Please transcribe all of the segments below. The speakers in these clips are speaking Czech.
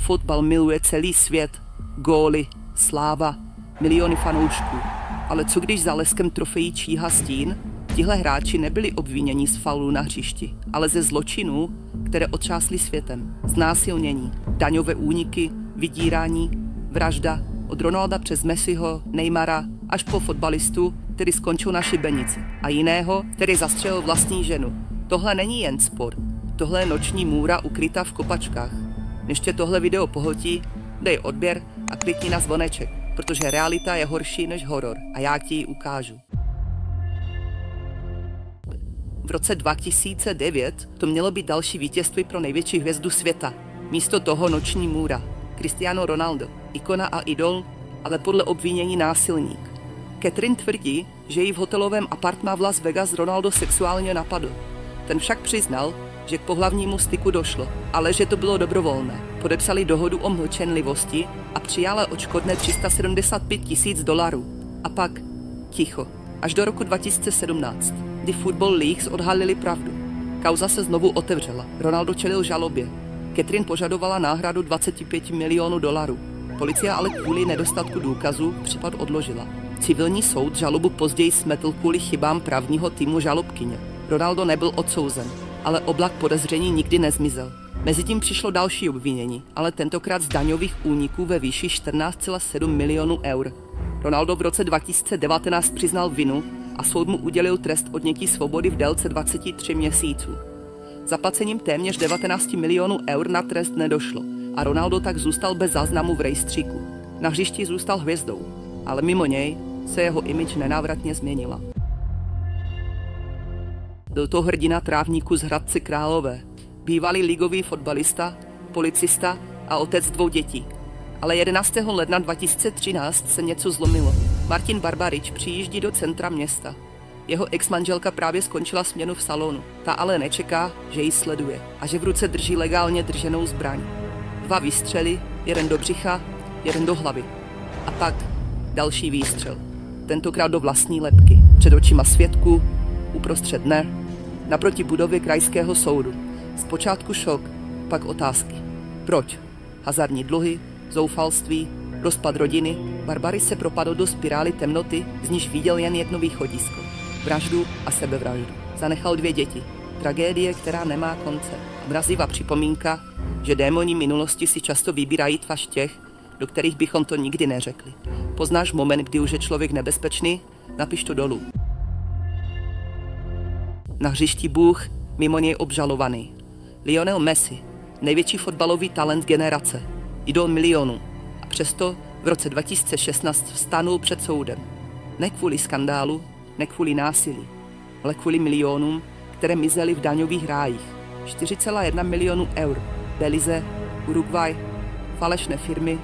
Fotbal miluje celý svět, góly, sláva, miliony fanoušků. Ale co když za leskem trofejí číha stín? Tihle hráči nebyli obviněni z faulů na hřišti, ale ze zločinů, které otřásly světem. Znásilnění, daňové úniky, vydírání, vražda, od Ronalda přes Messiho, Neymara, až po fotbalistu, který skončil na šibenici, a jiného, který zastřelil vlastní ženu. Tohle není jen sport, tohle je noční můra ukrytá v kopačkách. Než tě tohle video pohltí, dej odběr a klikni na zvoneček, protože realita je horší než horor a já ti ji ukážu. V roce 2009 to mělo být další vítězství pro největší hvězdu světa. Místo toho noční můra. Cristiano Ronaldo, ikona a idol, ale podle obvinění násilník. Catherine tvrdí, že ji v hotelovém apartmá v Las Vegas Ronaldo sexuálně napadl. Ten však přiznal, že k pohlavnímu styku došlo, ale že to bylo dobrovolné. Podepsali dohodu o mlčenlivosti a přijala odškodné $375 000. A pak ticho. Až do roku 2017, kdy Football Leagues odhalili pravdu. Kauza se znovu otevřela. Ronaldo čelil žalobě. Catherine požadovala náhradu $25 milionů. Policie ale kvůli nedostatku důkazů případ odložila. Civilní soud žalobu později smetl kvůli chybám právního týmu žalobkyně. Ronaldo nebyl odsouzen, ale oblak podezření nikdy nezmizel. Mezitím přišlo další obvinění, ale tentokrát z daňových úniků ve výši 14,7 milionů eur. Ronaldo v roce 2019 přiznal vinu a soud mu udělil trest odnětí svobody v délce 23 měsíců. Zaplacením téměř 19 milionů eur na trest nedošlo a Ronaldo tak zůstal bez záznamu v rejstříku. Na hřišti zůstal hvězdou, ale mimo něj se jeho image nenávratně změnila. Byl to hrdina trávníku z Hradce Králové, bývalý ligový fotbalista, policista a otec 2 dětí. Ale 11. ledna 2013 se něco zlomilo. Martin Barbarič přijíždí do centra města. Jeho ex-manželka právě skončila směnu v salonu. Ta ale nečeká, že ji sleduje a že v ruce drží legálně drženou zbraň. 2 výstřely, jeden do břicha, jeden do hlavy. A pak další výstřel. Tentokrát do vlastní lebky. Před očima svědků, uprostřed dne, naproti budově krajského soudu. Zpočátku šok, pak otázky. Proč? Hazardní dluhy, zoufalství, rozpad rodiny. Barbaris se propadl do spirály temnoty, z níž viděl jen jedno východisko. Vraždu a sebevraždu. Zanechal 2 děti. Tragédie, která nemá konce. Mrazivá připomínka, že démoni minulosti si často vybírají tvář těch, do kterých bychom to nikdy neřekli. Poznáš moment, kdy už je člověk nebezpečný? Napiš to dolů. Na hřišti Bůh, mimo něj obžalovaný. Lionel Messi, největší fotbalový talent generace, idol milionů. A přesto v roce 2016 vstanul před soudem. Ne kvůli skandálu, ne kvůli násilí, ale kvůli milionům, které mizely v daňových rájích. 4,1 milionů eur. Belize, Uruguay, falešné firmy,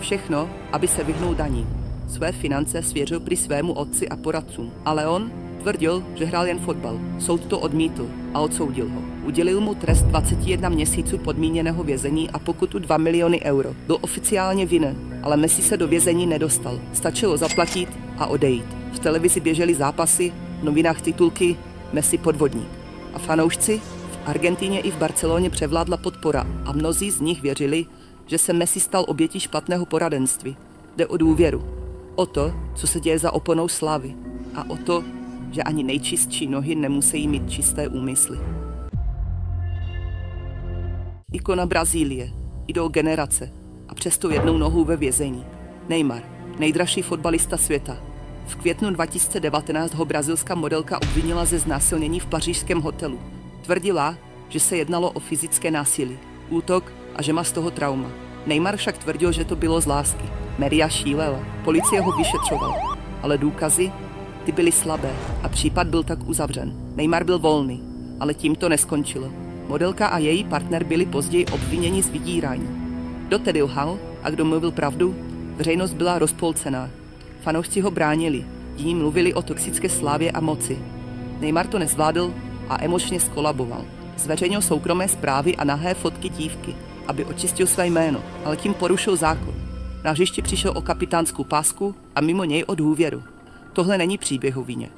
všechno, aby se vyhnul daním. Své finance svěřil prý svému otci a poradcům, ale on tvrdil, že hrál jen fotbal. Soud to odmítl a odsoudil ho. Udělil mu trest 21 měsíců podmíněného vězení a pokutu 2 miliony euro. Byl oficiálně vinen, ale Messi se do vězení nedostal. Stačilo zaplatit a odejít. V televizi běžely zápasy, v novinách titulky Messi podvodník. A fanoušci? V Argentině i v Barceloně převládla podpora a mnozí z nich věřili, že se Messi stal obětí špatného poradenství. Jde o důvěru. O to, co se děje za oponou slávy. A o to, že ani nejčistší nohy nemusí mít čisté úmysly. Ikona Brazílie, idol generace a přesto jednou nohou ve vězení. Neymar, nejdražší fotbalista světa. V květnu 2019 ho brazilská modelka obvinila ze znásilnění v pařížském hotelu. Tvrdila, že se jednalo o fyzické násilí, útok a že má z toho trauma. Neymar však tvrdil, že to bylo z lásky. Média šílela, policie ho vyšetřovala, ale důkazy ty byly slabé a případ byl tak uzavřen. Neymar byl volný, ale tím to neskončilo. Modelka a její partner byli později obviněni z vydírání. Kdo tedy lhal a kdo mluvil pravdu? Veřejnost byla rozpolcená. Fanoušci ho bránili, jiní mluvili o toxické slávě a moci. Neymar to nezvládl a emočně skolaboval. Zveřejnil soukromé zprávy a nahé fotky dívky, aby očistil své jméno, ale tím porušil zákon. Na hřišti přišel o kapitánskou pásku a mimo něj o důvěru. Tohle není příběh o víně.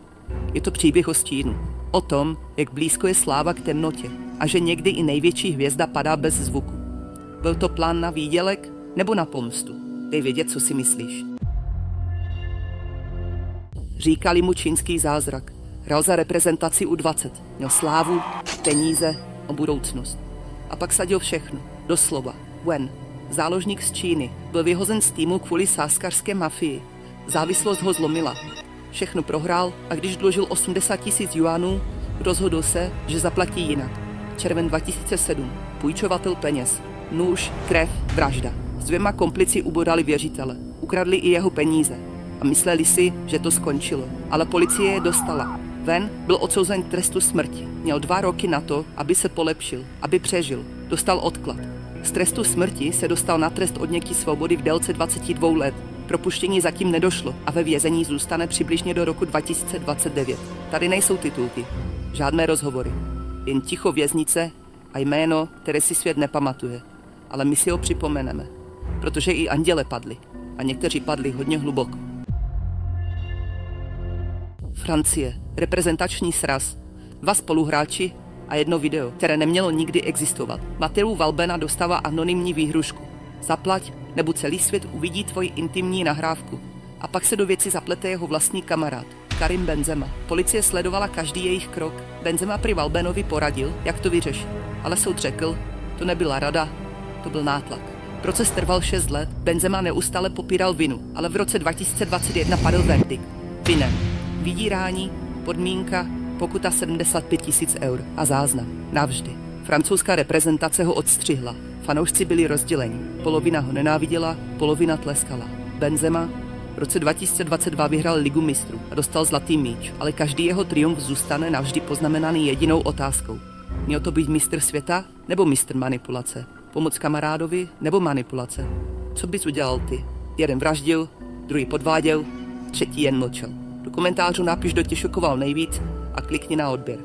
Je to příběh o stínu. O tom, jak blízko je sláva k temnotě a že někdy i největší hvězda padá bez zvuku. Byl to plán na výdělek nebo na pomstu? Dej vědět, co si myslíš. Říkali mu čínský zázrak. Hrál za reprezentaci U20. Měl slávu, peníze a budoucnost. A pak sadil všechno. Doslova. Wen, záložník z Číny, byl vyhozen z týmu kvůli sázkařské mafii. Závislost ho zlomila. Všechno prohrál a když dlužil 80 000 juanů, rozhodl se, že zaplatí jinak. Červen 2007. Půjčovatel peněz. Nůž, krev, vražda. S 2 komplici ubodali věřitele. Ukradli i jeho peníze. A mysleli si, že to skončilo. Ale policie je dostala. Wen byl odsouzen k trestu smrti. Měl 2 roky na to, aby se polepšil, aby přežil. Dostal odklad. Z trestu smrti se dostal na trest odnětí svobody v délce 22 let. Propuštění zatím nedošlo a ve vězení zůstane přibližně do roku 2029. Tady nejsou titulky, žádné rozhovory. Jen ticho věznice a jméno, které si svět nepamatuje. Ale my si ho připomeneme, protože i anděle padli. A někteří padli hodně hluboko. Francie. Reprezentační sraz. 2 spoluhráči a 1 video, které nemělo nikdy existovat. Matteu Valbuena dostává anonymní výhrušku. Zaplať, nebo celý svět uvidí tvoji intimní nahrávku. A pak se do věci zaplete jeho vlastní kamarád, Karim Benzema. Policie sledovala každý jejich krok. Benzema prý Valbuenovi poradil, jak to vyřešit. Ale soud řekl, to nebyla rada, to byl nátlak. Proces trval 6 let, Benzema neustále popíral vinu, ale v roce 2021 padl verdikt. Vinen. Vydírání, podmínka, pokuta 75 000 eur a záznam. Navždy. Francouzská reprezentace ho odstřihla. Fanoušci byli rozděleni. Polovina ho nenáviděla, polovina tleskala. Benzema v roce 2022 vyhrál Ligu mistrů a dostal zlatý míč, ale každý jeho triumf zůstane navždy poznamenaný jedinou otázkou. Měl to být mistr světa nebo mistr manipulace? Pomoc kamarádovi nebo manipulace? Co bys udělal ty? Jeden vraždil, druhý podváděl, třetí jen mlčel. Do komentářů napiš, kdo tě šokoval nejvíc a klikni na odběr.